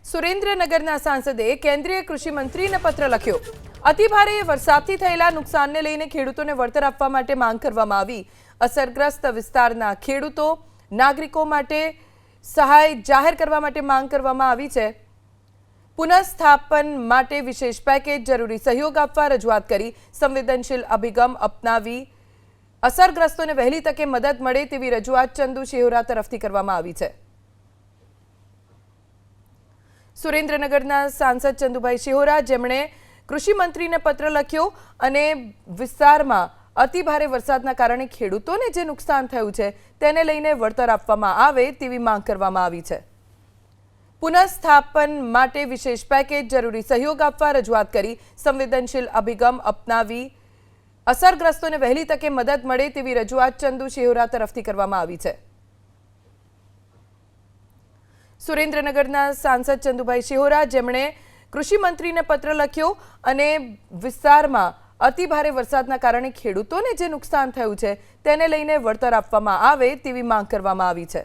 સુરેન્દ્રનગરના સાંસદે કેન્દ્રીય કૃષિ મંત્રીને પત્ર લખ્યો। અતિભારે વરસાદથી થયેલા નુકસાનને લઈને ખેડૂતોને વળતર આપવા માટે માંગ કરવામાં આવી। અસરગ્રસ્ત વિસ્તારના ખેડૂતો નાગરિકો માટે સહાય જાહેર કરવા માટે માંગ કરવામાં આવી છે। પુનઃસ્થાપન માટે વિશેષ પેકેજ જરૂરી સહયોગ આપવા રજૂઆત કરી સંવેદનશીલ અભિગમ અપનાવી અસરગ્રસ્તોને વહેલી તકે મદદ મળે તેવી રજૂઆત ચંદુ શિહોરા તરફથી કરવામાં આવી છે। સુરેન્દ્રનગરના સાંસદ ચંદુભાઈ શિહોરા જેમણે કૃષિ મંત્રીને પત્ર લખ્યો અને વિસ્તારમાં અતિભારે વરસાદના કારણે ખેડૂતોને જે નુકસાન થયું છે તેને લઈને વળતર આપવામાં આવે તેવી માંગ કરવામાં આવી છે। પુનઃસ્થાપન માટે વિશેષ પેકેજ જરૂરી સહયોગ આપવા રજૂઆત કરી સંવેદનશીલ અભિગમ અપનાવી અસરગ્રસ્તોને વહેલી તકે મદદ મળે તેવી રજૂઆત ચંદુ શિહોરા તરફથી કરવામાં આવી છે। સુરેન્દ્રનગરના સાંસદ ચંદુભાઈ શિહોરા જેમણે કૃષિ મંત્રીને પત્ર લખ્યો અને વિસ્તારમાં અતિભારે વરસાદના કારણે ખેડૂતોને જે નુકસાન થયું છે તેને લઈને વળતર આપવામાં આવે તેવી માંગ કરવામાં આવી છે।